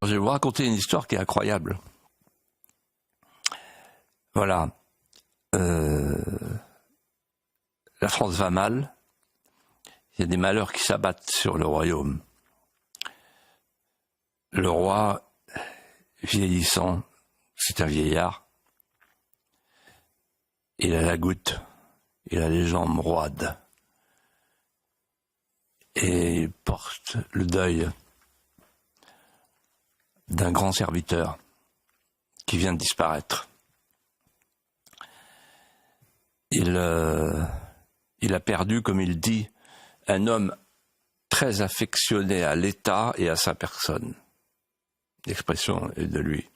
Je vais vous raconter une histoire qui est incroyable. Voilà. La France va mal. Il y a des malheurs qui s'abattent sur le royaume. Le roi, vieillissant, c'est un vieillard. Il a la goutte. Il a les jambes roides. Et il porte le deuil d'un grand serviteur qui vient de disparaître. Il a perdu, comme il dit, un homme très affectionné à l'État et à sa personne. L'expression est de lui.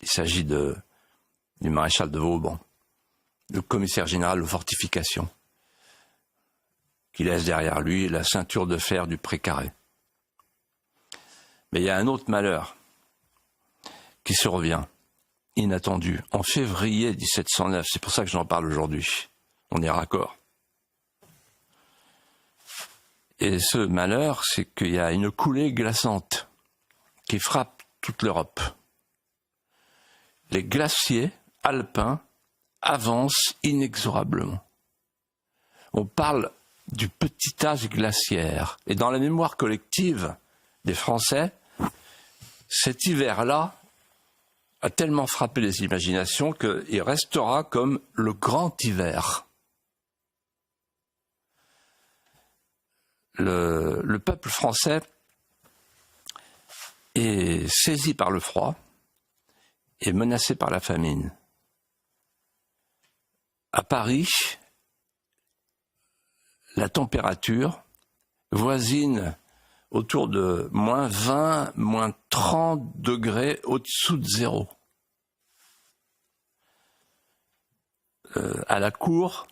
Il s'agit du maréchal de Vauban, le commissaire général aux fortifications, qui laisse derrière lui la ceinture de fer du Précaré. Mais il y a un autre malheur qui survient, inattendu, en février 1709. C'est pour ça que j'en parle aujourd'hui. On est raccord. Et ce malheur, c'est qu'il y a une coulée glaçante qui frappe toute l'Europe. Les glaciers alpins avancent inexorablement. On parle du petit âge glaciaire. Et dans la mémoire collective des Français, cet hiver-là a tellement frappé les imaginations qu'il restera comme le grand hiver. Le peuple français est saisi par le froid et menacé par la famine. À Paris, la température voisine autour de moins 20, moins 30 degrés au-dessous de zéro. À la cour,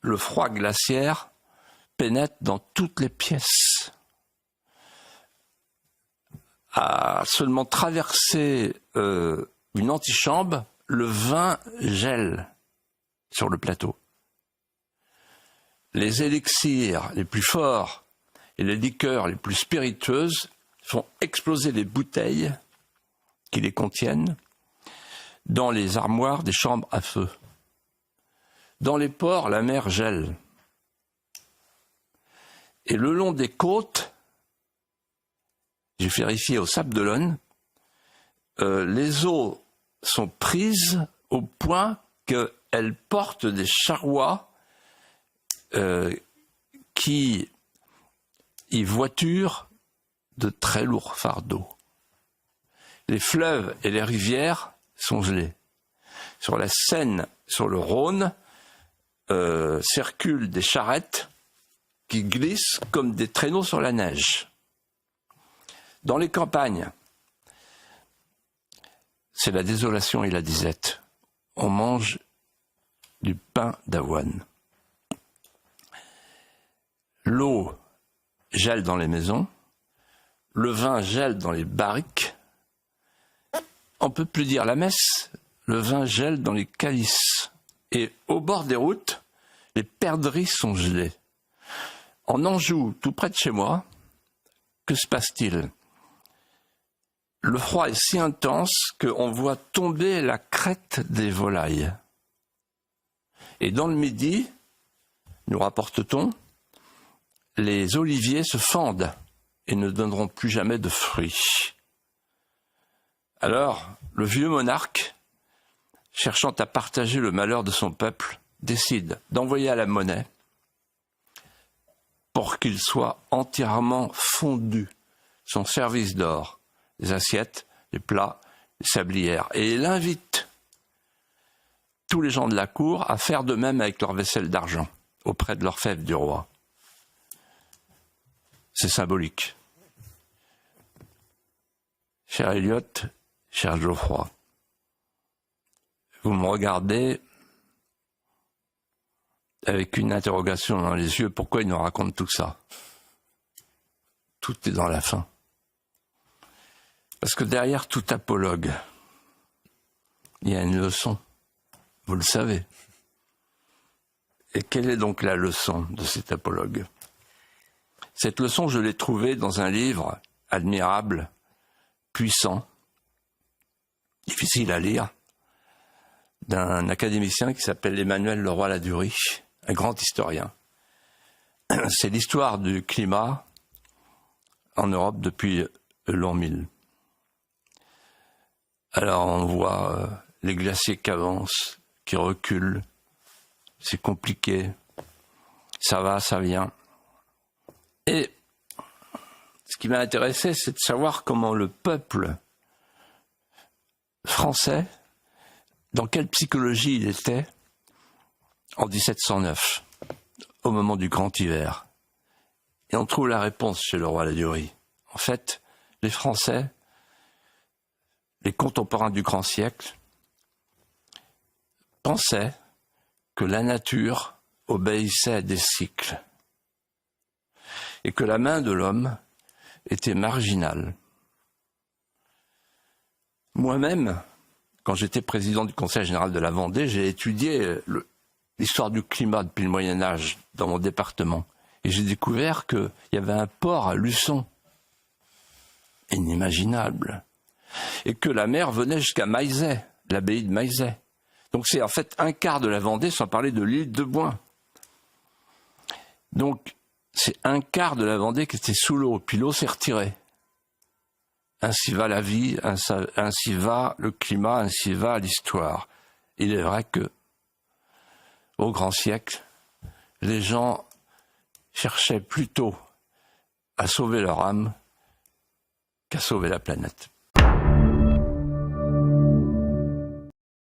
le froid glaciaire pénètre dans toutes les pièces. À seulement traverser une antichambre, le vin gèle sur le plateau. Les élixirs les plus forts et les liqueurs les plus spiritueuses font exploser les bouteilles qui les contiennent dans les armoires des chambres à feu. Dans les ports, la mer gèle. Et le long des côtes, j'ai vérifié au Sable d'Olonne, les eaux sont prises au point qu'elles portent des charrois qui y voiturent de très lourds fardeaux. Les fleuves et les rivières sont gelés. Sur la Seine, sur le Rhône, circulent des charrettes qui glissent comme des traîneaux sur la neige. Dans les campagnes, c'est la désolation et la disette. On mange du pain d'avoine. L'eau gèle dans les maisons, le vin gèle dans les barriques. On ne peut plus dire la messe, le vin gèle dans les calices. Et au bord des routes, les perdrix sont gelés. En Anjou, tout près de chez moi, que se passe-t-il ? Le froid est si intense qu'on voit tomber la crête des volailles. Et dans le Midi, nous rapporte-t-on, les oliviers se fendent et ne donneront plus jamais de fruits. Alors, le vieux monarque, cherchant à partager le malheur de son peuple, décide d'envoyer à la monnaie pour qu'il soit entièrement fondu son service d'or, les assiettes, les plats, les sablières. Et il invite tous les gens de la cour à faire de même avec leur vaisselle d'argent auprès de l'orfèvre du roi. C'est symbolique. Cher Eliot, cher Geoffroy, vous me regardez avec une interrogation dans les yeux. Pourquoi il nous raconte tout ça ? Tout est dans la fin. Parce que derrière tout apologue, il y a une leçon. Vous le savez. Et quelle est donc la leçon de cet apologue ? Cette leçon, je l'ai trouvée dans un livre admirable puissant, difficile à lire, d'un académicien qui s'appelle Emmanuel Leroy-Ladurie, un grand historien. C'est l'histoire du climat en Europe depuis l'an 1000. Alors on voit les glaciers qui avancent, qui reculent, c'est compliqué, ça va, ça vient. Et ce qui m'a intéressé, c'est de savoir comment le peuple français, dans quelle psychologie il était en 1709, au moment du grand hiver. Et on trouve la réponse chez Leroy-Ladurie. En fait, les Français, les contemporains du grand siècle, pensaient que la nature obéissait à des cycles et que la main de l'homme était marginale. Moi-même, quand j'étais président du Conseil général de la Vendée, j'ai étudié l'histoire du climat depuis le Moyen-Âge dans mon département. Et j'ai découvert qu'il y avait un port à Luçon, inimaginable, et que la mer venait jusqu'à Maillezais, l'abbaye de Maillezais. Donc c'est en fait un quart de la Vendée, sans parler de l'île de Bouin. Donc c'est un quart de la Vendée qui était sous l'eau, puis l'eau s'est retirée. Ainsi va la vie, ainsi va le climat, ainsi va l'histoire. Il est vrai que, au grand siècle, les gens cherchaient plutôt à sauver leur âme qu'à sauver la planète.